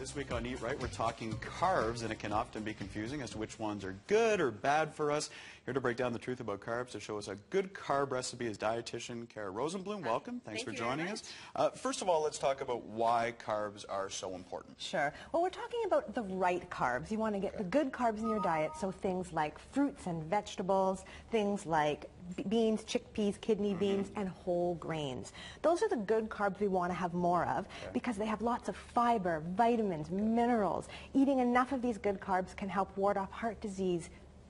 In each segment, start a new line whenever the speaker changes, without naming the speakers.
This week on Eat Right, we're talking carbs, and it can often be confusing as to which ones are good or bad for us. Here to break down the truth about carbs to show us a good carb recipe is Dietitian Cara Rosenbloom. Welcome. Thanks for joining us. First of all, let's talk about why carbs are so important.
Sure. Well, we're talking about the right carbs. You want to get the good carbs in your diet, so things like fruits and vegetables, things like beans, chickpeas, kidney beans, and whole grains. Those are the good carbs we want to have more of because they have lots of fiber, vitamins, minerals. Eating enough of these good carbs can help ward off heart disease,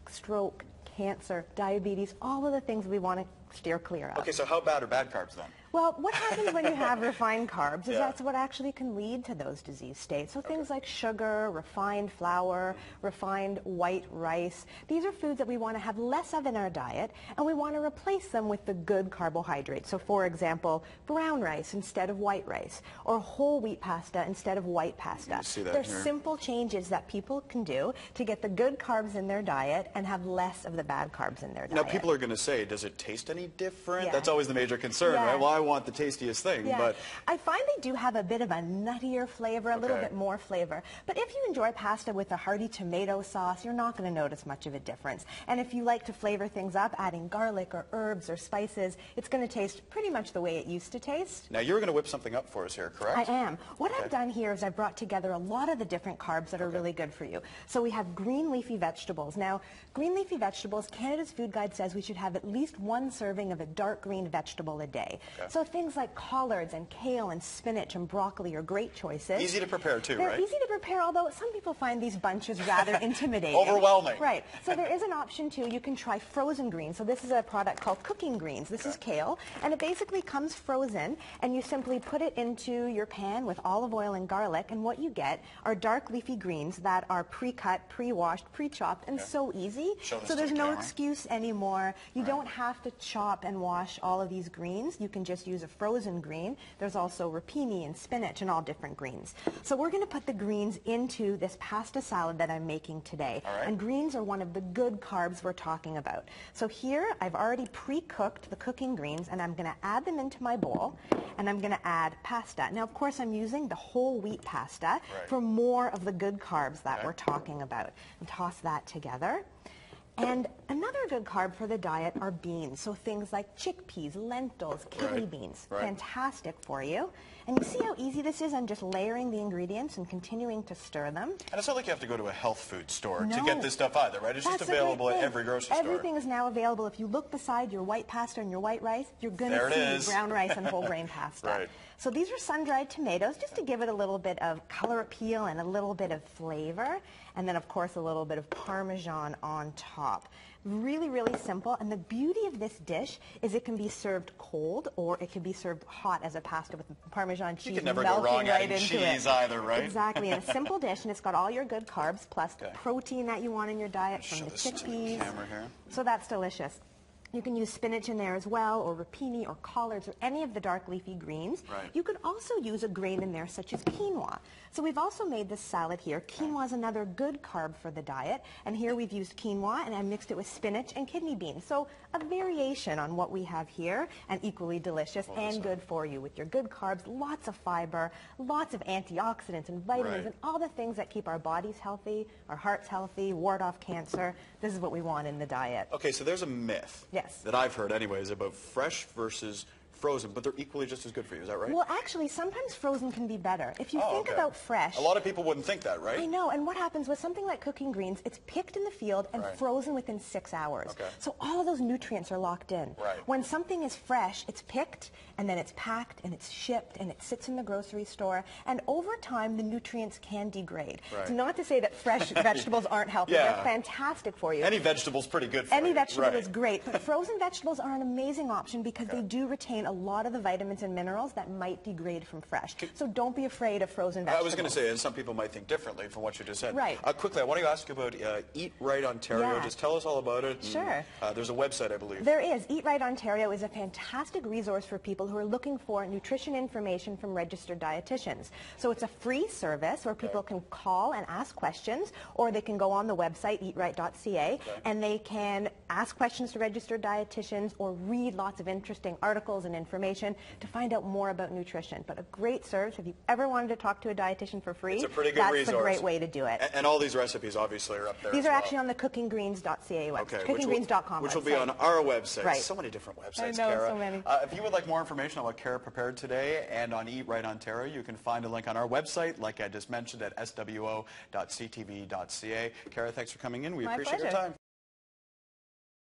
stroke, cancer, diabetes, all of the things we want to steer clear of.
Okay, so how bad are bad carbs then?
Well, what happens when you have refined carbs is that's what actually can lead to those disease states. So things like sugar, refined flour, refined white rice, these are foods that we want to have less of in our diet, and we want to replace them with the good carbohydrates. So for example, brown rice instead of white rice, or whole wheat pasta instead of white pasta. There's simple changes that people can do to get the good carbs in their diet and have less of the bad carbs in their diet.
Now people are going to say, does it taste any different? That's always the major concern, right? Well, I want the tastiest thing, but
I find they do have a bit of a nuttier flavor, a little bit more flavor. But if you enjoy pasta with a hearty tomato sauce, you're not going to notice much of a difference. And if you like to flavor things up, adding garlic or herbs or spices, it's going to taste pretty much the way it used to taste.
Now you're going to whip something up for us here, correct?
I am. What I've done here is I've brought together a lot of the different carbs that are really good for you. So we have green leafy vegetables. Now, green leafy vegetables, Canada's Food Guide says we should have at least one serving of a dark green vegetable a day. So things like collards and kale and spinach and broccoli are great choices.
Easy to prepare too,
They're easy to prepare, although some people find these bunches rather intimidating.
Overwhelming.
Right. So there is an option too. You can try frozen greens. So this is a product called cooking greens. This is kale, and it basically comes frozen, and you simply put it into your pan with olive oil and garlic, and what you get are dark leafy greens that are pre-cut, pre-washed, pre-chopped, and so easy. So there's no excuse anymore. You don't have to chop and wash all of these greens. You can just use a frozen green. There's also rapini and spinach and all different greens. So we're going to put the greens into this pasta salad that I'm making today. And greens are one of the good carbs we're talking about. So here I've already pre-cooked the cooking greens, and I'm going to add them into my bowl, and I'm going to add pasta. Now, of course, I'm using the whole wheat pasta for more of the good carbs that we're talking about. And toss that together. And another good carb for the diet are beans, so things like chickpeas, lentils, kidney beans, fantastic for you. And you see how easy this is on just layering the ingredients and continuing to stir them?
And it's not like you have to go to a health food store to get this stuff either, right? It's just available at every grocery store.
Everything is now available. If you look beside your white pasta and your white rice, you're going to see brown rice and whole grain pasta. So these are sun-dried tomatoes, just to give it a little bit of color appeal and a little bit of flavor. And then, of course, a little bit of Parmesan on top. Really, really simple. And the beauty of this dish is it can be served cold, or it can be served hot as a pasta with Parmesan cheese.
You can never go wrong adding cheese either, right?
Exactly. And a simple dish, and it's got all your good carbs plus the protein that you want in your diet from the chickpeas. So that's delicious. You can use spinach in there as well, or rapini, or collards, or any of the dark leafy greens. You could also use a grain in there, such as quinoa. So we've also made this salad here. Quinoa is another good carb for the diet. And here we've used quinoa, and I mixed it with spinach and kidney beans. So a variation on what we have here, and equally delicious and good for you with your good carbs, lots of fiber, lots of antioxidants and vitamins, and all the things that keep our bodies healthy, our hearts healthy, ward off cancer. This is what we want in the diet.
Okay, so there's a myth that I've heard anyways about fresh versus frozen, but they're equally just as good for you. Is that right?
Well, actually, sometimes frozen can be better. If you think about fresh...
A lot of people wouldn't think that, right?
I know, and what happens with something like cooking greens, it's picked in the field and frozen within 6 hours. So all of those nutrients are locked in. When something is fresh, it's picked, and then it's packed, and it's shipped, and it sits in the grocery store, and over time, the nutrients can degrade. It's not to say that fresh vegetables aren't healthy. They're fantastic for you.
Any vegetable's pretty good for you.
Any vegetable is great, but frozen vegetables are an amazing option because they do retain a lot of the vitamins and minerals that might degrade from fresh. So don't be afraid of frozen vegetables.
I was going to say, and some people might think differently from what you just said. Quickly, I want to ask you about Eat Right Ontario. Just tell us all about it. There's a website, I believe.
There is. Eat Right Ontario is a fantastic resource for people who are looking for nutrition information from registered dietitians. So it's a free service where people can call and ask questions, or they can go on the website, eatright.ca, and they can ask questions to registered dietitians or read lots of interesting articles and and information to find out more about nutrition. But a great service. If you ever wanted to talk to a dietitian for free,
it's a pretty good
that's
resource.
a great way to do it.
And all these recipes obviously are up there.
These are actually on the cookinggreens.ca website,
okay,
cookinggreens.com
which
website.
will be on our website.
Right.
So many different websites,
I know,
Cara.
so many.
If you would like more information on what Cara prepared today and on Eat Right Ontario, you can find a link on our website, like I just mentioned, at swo.ctv.ca. Cara, thanks for coming in. We appreciate your time.